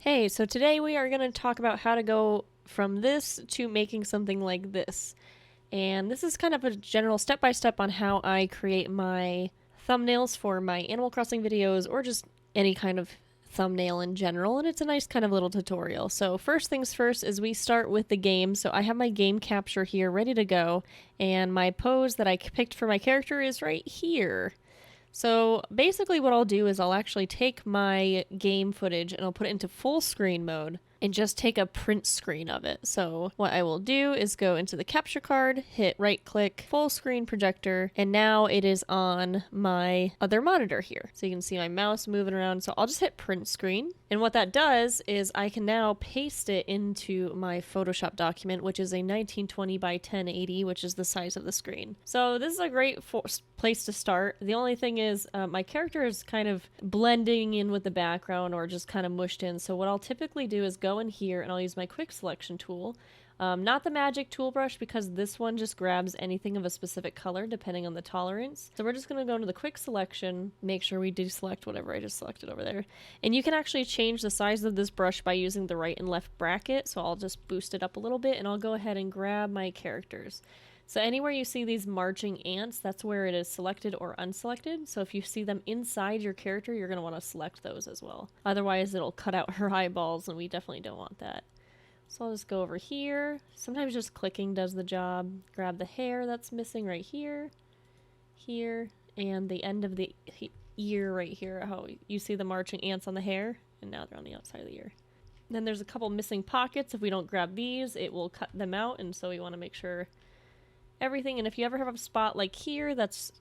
Hey, so today we are going to talk about how to go from this to making something like this. And this is kind of a general step-by-step on how I create my thumbnails for my Animal Crossing videos or just any kind of thumbnail in general, and it's a nice kind of little tutorial. So first things first is we start with the game. So I have my game capture here ready to go, and my pose that I picked for my character is right here. So basically what I'll do is I'll actually take my game footage and I'll put it into full screen mode and just take a print screen of it. So what I will do is go into the capture card, hit right click, full screen projector, and now it is on my other monitor here. So you can see my mouse moving around. So I'll just hit print screen. And what that does is I can now paste it into my Photoshop document, which is a 1920 by 1080, which is the size of the screen. So this is a great place to start. The only thing is my character is kind of blending in with the background or just kind of mushed in. So what I'll typically do is go in here and I'll use my quick selection tool. Not the magic tool brush, because this one just grabs anything of a specific color depending on the tolerance. So we're just going to go into the quick selection, make sure we deselect whatever I just selected over there. And you can actually change the size of this brush by using the right and left bracket. So I'll just boost it up a little bit and I'll go ahead and grab my characters. So anywhere you see these marching ants, that's where it is selected or unselected. So if you see them inside your character, you're going to want to select those as well. Otherwise, it'll cut out her eyeballs, and we definitely don't want that. So I'll just go over here. Sometimes just clicking does the job. Grab the hair that's missing right here, here, and the end of the ear right here. How you see the marching ants on the hair, and now they're on the outside of the ear. And then there's a couple missing pockets. If we don't grab these, it will cut them out, and so we want to make sure everything. And if you ever have a spot like here,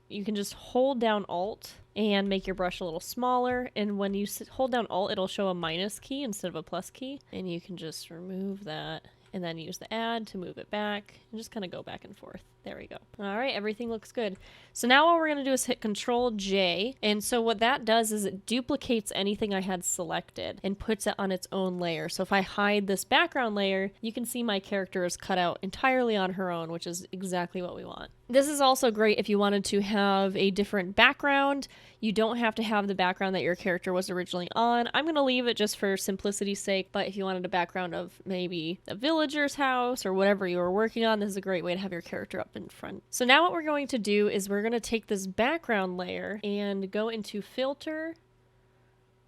you can just hold down Alt and make your brush a little smaller, and when you hold down Alt, it'll show a minus key instead of a plus key, and you can just remove that and then use the add to move it back and just kind of go back and forth. There we go. All right, everything looks good. So now what we're going to do is hit Control J, and so what that does is it duplicates anything I had selected and puts it on its own layer. So if I hide this background layer, you can see my character is cut out entirely on her own, which is exactly what we want. This is also great if you wanted to have a different background. You don't have to have the background that your character was originally on. I'm going to leave it just for simplicity's sake, but if you wanted a background of maybe a villager's house or whatever you were working on, this is a great way to have your character up in front. So now what we're going to do is we're going to take this background layer and go into Filter,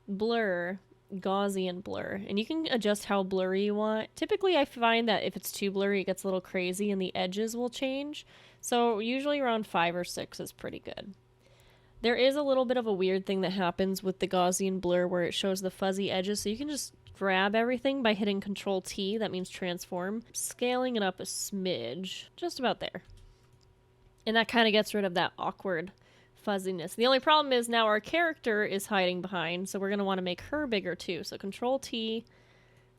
Blur, Gaussian blur, and you can adjust how blurry you want. Typically I find that if it's too blurry, it gets a little crazy and the edges will change. So usually around 5 or 6 is pretty good. There is a little bit of a weird thing that happens with the Gaussian blur where it shows the fuzzy edges, so you can just grab everything by hitting Control T, that means transform, scaling it up a smidge, just about there. And that kind of gets rid of that awkward fuzziness. The only problem is now our character is hiding behind, so we're going to want to make her bigger too. So Control T,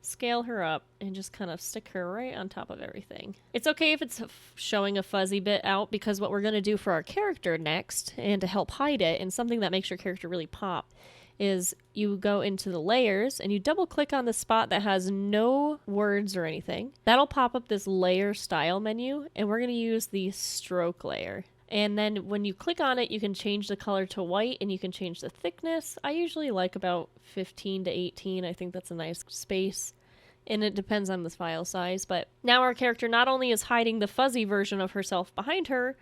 scale her up, and just kind of stick her right on top of everything. It's okay if it's showing a fuzzy bit out, because what we're going to do for our character next, and to help hide it, and something that makes your character really pop, is you go into the layers and you double click on the spot that has no words or anything. That'll pop up this layer style menu, and we're going to use the stroke layer. And then when you click on it, you can change the color to white, and you can change the thickness. I usually like about 15 to 18. I think that's a nice space, and it depends on the file size. But now our character not only is hiding the fuzzy version of herself behind her,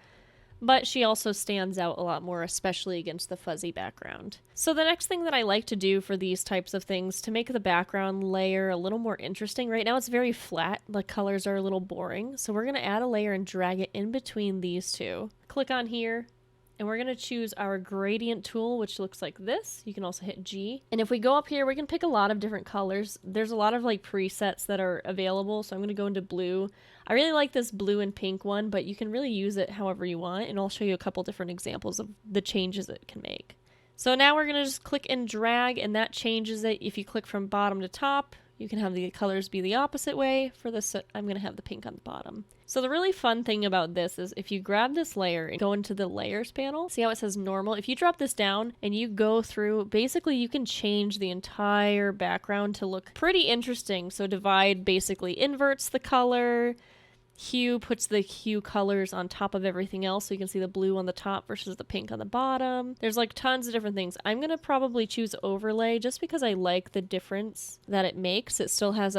but she also stands out a lot more, especially against the fuzzy background. So the next thing that I like to do for these types of things to make the background layer a little more interesting, right now it's very flat, the colors are a little boring, so we're going to add a layer and drag it in between these two. Click on here, and we're going to choose our gradient tool, which looks like this. You can also hit G. And if we go up here, we can pick a lot of different colors. There's a lot of like presets that are available, so I'm going to go into blue. I really like this blue and pink one, but you can really use it however you want, and I'll show you a couple different examples of the changes it can make. So now we're going to just click and drag, and that changes it. If you click from bottom to top, you can have the colors be the opposite way. For this, I'm going to have the pink on the bottom. So the really fun thing about this is if you grab this layer and go into the layers panel, see how it says normal? If you drop this down and you go through, basically you can change the entire background to look pretty interesting. So divide basically inverts the color. hue puts the hue colors on top of everything else, so you can see the blue on the top versus the pink on the bottom. There's like tons of different things. I'm gonna probably choose overlay just because I like the difference that it makes. It still has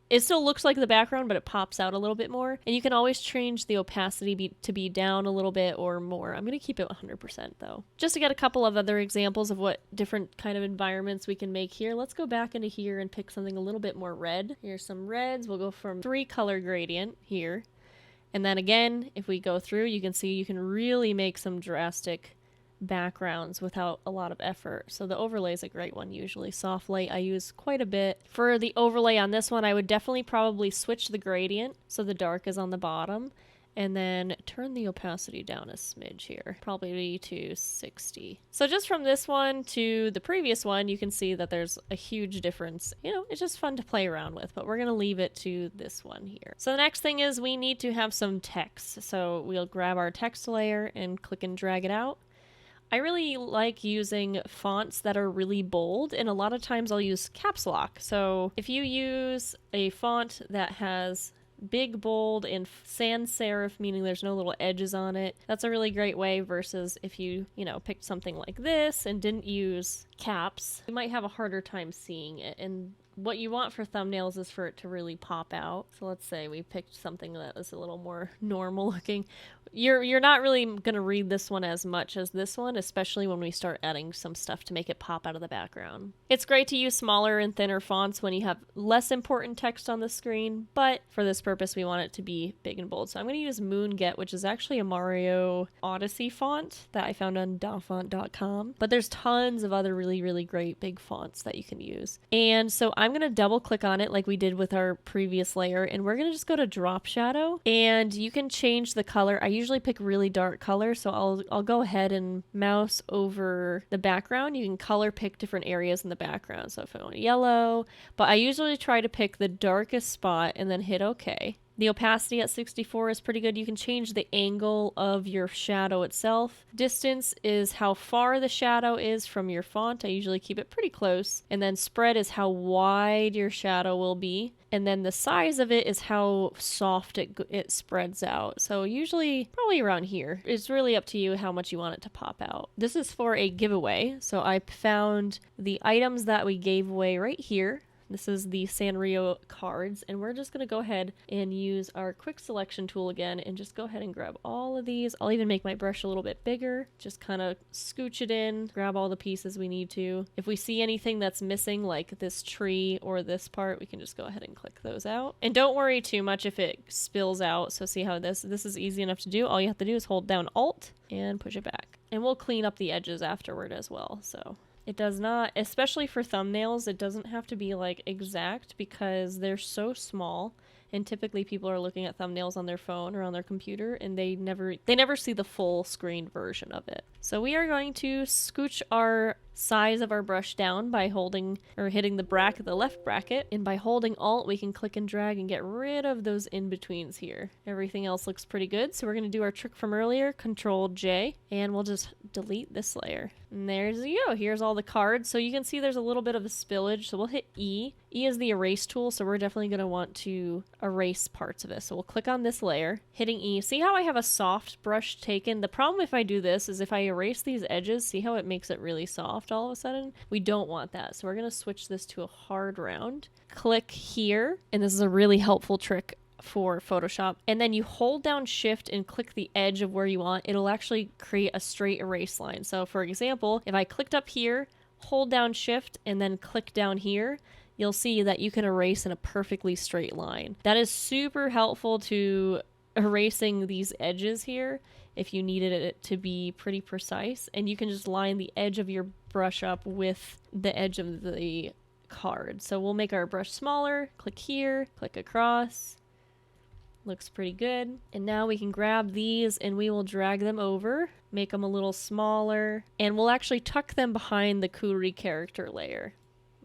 it still looks like the background, but it pops out a little bit more. And you can always change the opacity to be down a little bit or more. I'm going to keep it 100% though. Just to get a couple of other examples of what different kind of environments we can make here, let's go back into here and pick something a little bit more red. Here's some reds. We'll go from 3 color gradient here. And then again, if we go through, you can see you can really make some drastic backgrounds without a lot of effort. So the overlay is a great one usually. Soft light I use quite a bit. For the overlay on this one, I would definitely probably switch the gradient so the dark is on the bottom, and then turn the opacity down a smidge here, probably to 60. So just from this one to the previous one, you can see that there's a huge difference. You know, it's just fun to play around with, but we're going to leave it to this one here. So the next thing is we need to have some text. So we'll grab our text layer and click and drag it out. I really like using fonts that are really bold, and a lot of times I'll use caps lock. So if you use a font that has big, bold, and sans serif, meaning there's no little edges on it, that's a really great way versus if you picked something like this and didn't use caps, you might have a harder time seeing it. And what you want for thumbnails is for it to really pop out. So let's say we picked something that was a little more normal looking. You're not really going to read this one as much as this one, especially when we start adding some stuff to make it pop out of the background. It's great to use smaller and thinner fonts when you have less important text on the screen, but for this purpose we want it to be big and bold. So I'm going to use Moonget, which is actually a Mario Odyssey font that I found on dafont.com, but there's tons of other really, really great big fonts that you can use. And so I'm going to double click on it like we did with our previous layer, and we're going to just go to drop shadow, and you can change the color. I usually pick really dark color, so I'll go ahead and mouse over the background. You can color pick different areas in the background. So if I want yellow, but I usually try to pick the darkest spot and then hit OK. The opacity at 64 is pretty good. You can change the angle of your shadow itself. Distance is how far the shadow is from your font. I usually keep it pretty close. And then spread is how wide your shadow will be. And then the size of it is how soft it spreads out. So usually probably around here. It's really up to you how much you want it to pop out. This is for a giveaway. So I found the items that we gave away right here. This is the Sanrio cards, and we're just going to go ahead and use our quick selection tool again and just go ahead and grab all of these. I'll even make my brush a little bit bigger, just kind of scooch it in, grab all the pieces we need to. If we see anything that's missing, like this tree or this part, we can just go ahead and click those out. And don't worry too much if it spills out. So see how this is easy enough to do. All you have to do is hold down Alt and push it back. And we'll clean up the edges afterward as well, so... It does not, especially for thumbnails, it doesn't have to be like exact because they're so small, and typically people are looking at thumbnails on their phone or on their computer and they never see the full screen version of it. So we are going to scooch our size of our brush down by holding or hitting the left bracket, and by holding Alt we can click and drag and get rid of those in-betweens here. Everything else looks pretty good, so we're going to do our trick from earlier, Control J, and we'll just delete this layer. And there's you go. Here's all the cards. So you can see there's a little bit of a spillage, so we'll hit E. E is the erase tool, so we're definitely going to want to erase parts of it. So we'll click on this layer, hitting E. See how I have a soft brush taken? The problem if I do this is if I erase these edges, see how it makes it really soft all of a sudden? We don't want that, so we're going to switch this to a hard round. Click here, and this is a really helpful trick for Photoshop, and then you hold down Shift and click the edge of where you want. It'll actually create a straight erase line. So for example, if I clicked up here, hold down Shift, and then click down here, you'll see that you can erase in a perfectly straight line. That is super helpful to erasing these edges here if you needed it to be pretty precise, and you can just line the edge of your brush up with the edge of the card. So we'll make our brush smaller, click here, click across. Looks pretty good. And now we can grab these and we will drag them over, make them a little smaller, and we'll actually tuck them behind the Kuri character layer.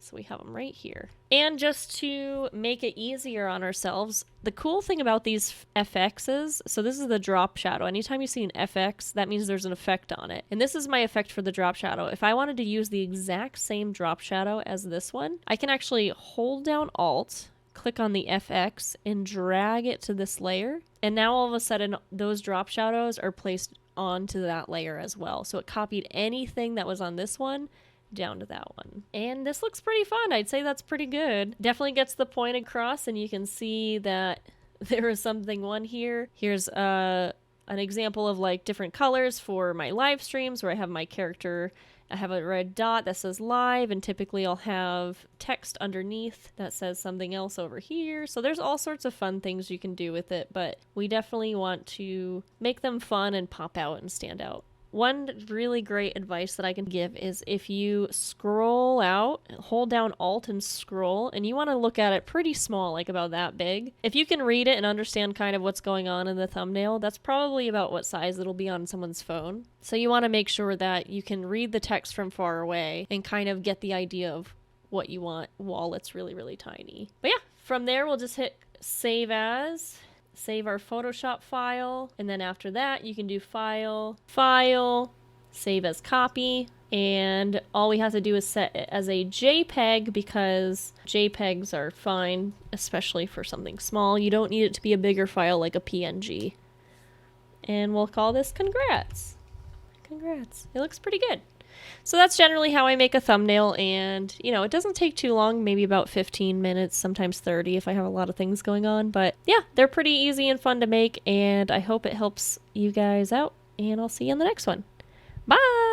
So we have them right here. And just to make it easier on ourselves, the cool thing about these FXs, so this is the drop shadow. Anytime you see an FX, that means there's an effect on it. And this is my effect for the drop shadow. If I wanted to use the exact same drop shadow as this one, I can actually hold down Alt, click on the FX and drag it to this layer. And now all of a sudden those drop shadows are placed onto that layer as well. So it copied anything that was on this one down to that one. And this looks pretty fun. I'd say that's pretty good. Definitely gets the point across, and you can see that there is something one here. Here's an example of like different colors for my live streams where I have my character. I have a red dot that says live, and typically I'll have text underneath that says something else over here. So there's all sorts of fun things you can do with it, but we definitely want to make them fun and pop out and stand out. One really great advice that I can give is if you scroll out, hold down Alt and scroll, and you want to look at it pretty small, like about that big. If you can read it and understand kind of what's going on in the thumbnail, that's probably about what size it'll be on someone's phone. So you want to make sure that you can read the text from far away and kind of get the idea of what you want while it's really, really tiny. But yeah, from there we'll just hit Save As. Save our Photoshop file, and then after that you can do File, Save as Copy, and all we have to do is set it as a JPEG because JPEGs are fine, especially for something small. You don't need it to be a bigger file like a PNG. And we'll call this Congrats. Congrats. It looks pretty good. So that's generally how I make a thumbnail, and you know, it doesn't take too long, maybe about 15 minutes, sometimes 30 if I have a lot of things going on, but yeah, they're pretty easy and fun to make, and I hope it helps you guys out, and I'll see you in the next one. Bye!